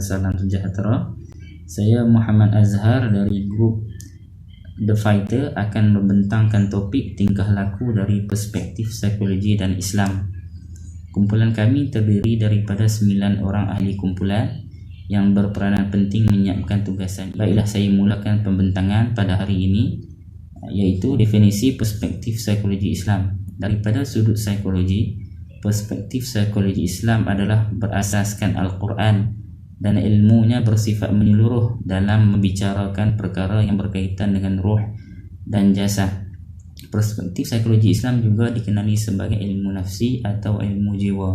dan salam sejahtera. Saya Muhammad Azhar dari grup The Fighter akan membentangkan topik tingkah laku dari perspektif psikologi dan Islam. Kumpulan kami terdiri daripada 9 orang ahli kumpulan yang berperanan penting menyiapkan tugasan. Baiklah, saya mulakan pembentangan pada hari ini, iaitu definisi perspektif psikologi Islam. Daripada sudut psikologi, perspektif psikologi Islam adalah berasaskan Al-Quran dan ilmunya bersifat menyeluruh dalam membicarakan perkara yang berkaitan dengan roh dan jasad. Perspektif psikologi Islam juga dikenali sebagai ilmu nafsi atau ilmu jiwa.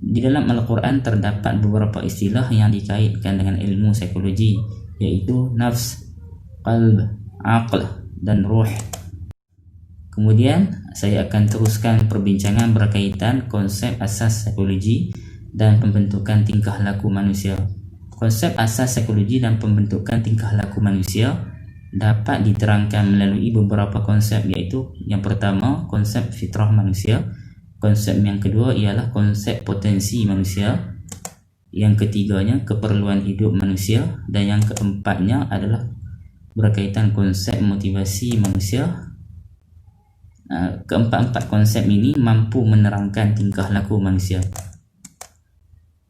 Di dalam Al-Quran terdapat beberapa istilah yang dikaitkan dengan ilmu psikologi, iaitu nafs, qalb, aql, dan ruh. Kemudian saya akan teruskan perbincangan berkaitan konsep asas psikologi dan pembentukan tingkah laku manusia. Konsep asas psikologi dan pembentukan tingkah laku manusia dapat diterangkan melalui beberapa konsep, iaitu yang pertama konsep fitrah manusia, konsep yang kedua ialah konsep potensi manusia, yang ketiganya keperluan hidup manusia, dan yang keempatnya adalah berkaitan konsep motivasi manusia. Keempat-empat konsep ini mampu menerangkan tingkah laku manusia.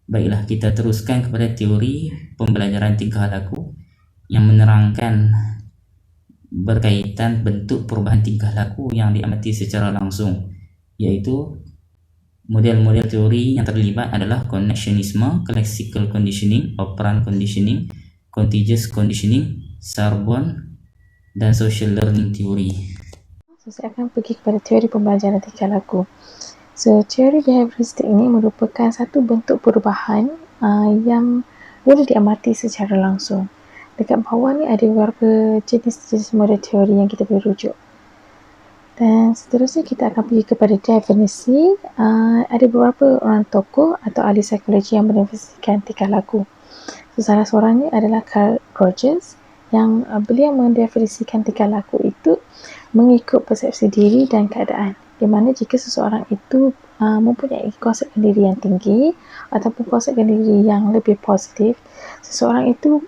Baiklah, kita teruskan kepada teori pembelajaran tingkah laku yang menerangkan berkaitan bentuk perubahan tingkah laku yang diamati secara langsung, iaitu model-model teori yang terlibat adalah connectionisme, classical conditioning, operant conditioning, contagious conditioning, Sorbonne, dan social learning theory. Saya akan pergi kepada teori pembelajaran tingkah laku. Teori behavioristik ini merupakan satu bentuk perubahan yang boleh diamati secara langsung. Dekat bawah ni ada beberapa jenis-jenis model teori yang kita boleh rujuk. Dan seterusnya kita akan pergi kepada definisi. Ada beberapa orang tokoh atau ahli psikologi yang mendefinisikan tingkah laku. Salah seorangnya adalah Carl Rogers, yang beliau mendefinisikan tingkah laku itu mengikut persepsi diri dan keadaan, di mana jika seseorang itu mempunyai konsep diri yang tinggi ataupun konsep diri yang lebih positif, seseorang itu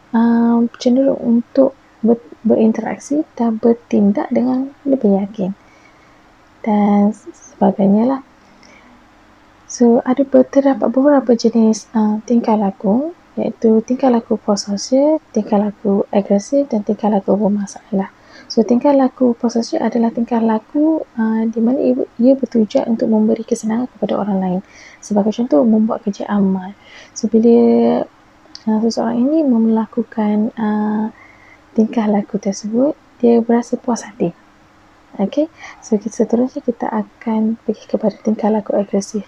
cenderung untuk berinteraksi dan bertindak dengan lebih yakin dan sebagainya lah. Terdapat beberapa jenis tingkah laku, iaitu tingkah laku prososial, tingkah laku agresif, dan tingkah laku bermasalah. Tingkah laku prososial adalah tingkah laku di mana ia bertujuan untuk memberi kesenangan kepada orang lain. Sebagai contoh, membuat kerja amal. Bila seseorang ini melakukan tingkah laku tersebut, dia berasa puas hati. Okay? Seterusnya kita akan pergi kepada tingkah laku agresif,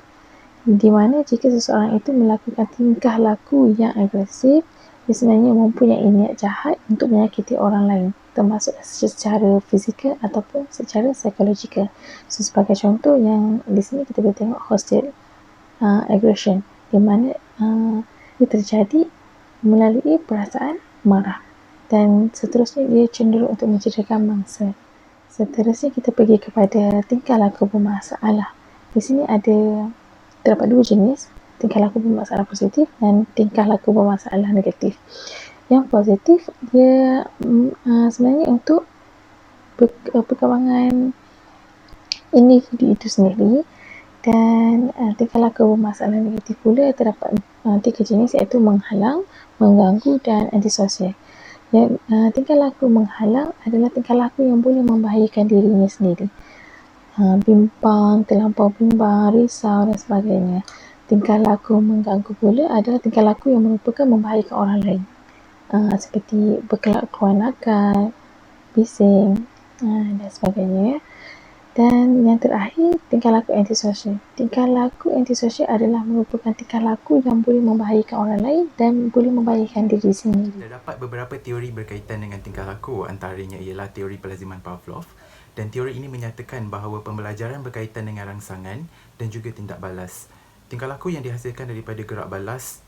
di mana jika seseorang itu melakukan tingkah laku yang agresif, dia sebenarnya mempunyai niat jahat untuk menyakiti orang lain, termasuk secara fizikal ataupun secara psikologikal. Sebagai contoh yang di sini kita boleh tengok hostile aggression, di mana ia terjadi melalui perasaan marah, dan seterusnya dia cenderung untuk mencederakan mangsa. Seterusnya kita pergi kepada tingkah laku bermasalah. Di sini terdapat dua jenis, tingkah laku bermasalah positif dan tingkah laku bermasalah negatif. Yang positif dia sebenarnya untuk perkembangan individu itu sendiri, dan tingkah laku bermasalah negatif pula terdapat 3 jenis, iaitu menghalang, mengganggu, dan antisosial. Tingkah laku menghalang adalah tingkah laku yang boleh membahayakan dirinya sendiri, bimbang, terlampau bimbang, risau dan sebagainya. Tingkah laku mengganggu pula adalah tingkah laku yang merupakan membahayakan orang lain, seperti berkelakuan nakal, bising dan sebagainya. Dan yang terakhir, tingkah laku antisosial. Tingkah laku antisosial adalah merupakan tingkah laku yang boleh membahayakan orang lain dan boleh membahayakan diri sendiri. Terdapat beberapa teori berkaitan dengan tingkah laku, antaranya ialah teori pelaziman Pavlov, dan teori ini menyatakan bahawa pembelajaran berkaitan dengan rangsangan dan juga tindak balas. Tingkah laku yang dihasilkan daripada gerak balas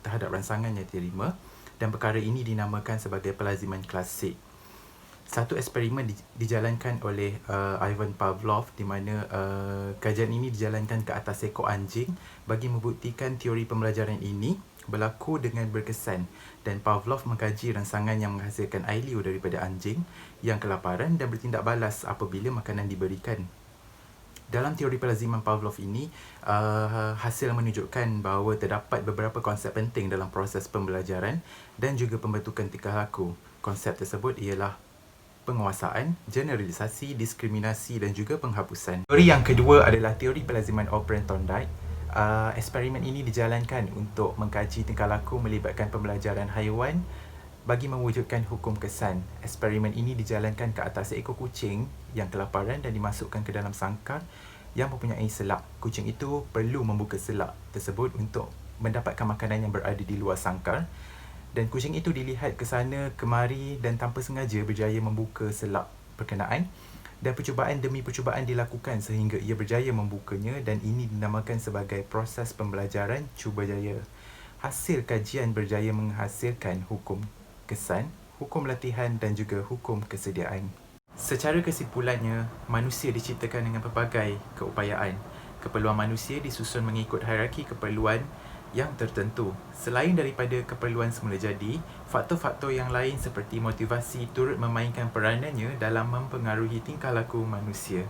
terhadap rangsangan yang diterima, dan perkara ini dinamakan sebagai pelaziman klasik. Satu eksperimen dijalankan oleh Ivan Pavlov, di mana kajian ini dijalankan ke atas ekor anjing bagi membuktikan teori pembelajaran ini berlaku dengan berkesan dan Pavlov mengkaji rangsangan yang menghasilkan air liur daripada anjing yang kelaparan dan bertindak balas apabila makanan diberikan. Dalam teori pelaziman Pavlov ini, hasil menunjukkan bahawa terdapat beberapa konsep penting dalam proses pembelajaran dan juga pembentukan tingkah laku. Konsep tersebut ialah penguasaan, generalisasi, diskriminasi dan juga penghapusan. Teori yang kedua adalah teori pelaziman operant Thorndike. Eksperimen ini dijalankan untuk mengkaji tingkah laku melibatkan pembelajaran haiwan bagi mewujudkan hukum kesan. Eksperimen ini dijalankan ke atas seekor kucing yang kelaparan dan dimasukkan ke dalam sangkar yang mempunyai selak. Kucing itu perlu membuka selak tersebut untuk mendapatkan makanan yang berada di luar sangkar, dan kucing itu dilihat ke sana kemari dan tanpa sengaja berjaya membuka selak berkenaan, dan percubaan demi percubaan dilakukan sehingga ia berjaya membukanya, dan ini dinamakan sebagai proses pembelajaran cuba jaya. Hasil kajian berjaya menghasilkan hukum kesan, hukum latihan dan juga hukum kesediaan. Secara kesimpulannya, manusia diciptakan dengan pelbagai keupayaan. Keperluan manusia disusun mengikut hierarki keperluan yang tertentu. Selain daripada keperluan semula jadi, faktor-faktor yang lain seperti motivasi turut memainkan peranannya dalam mempengaruhi tingkah laku manusia.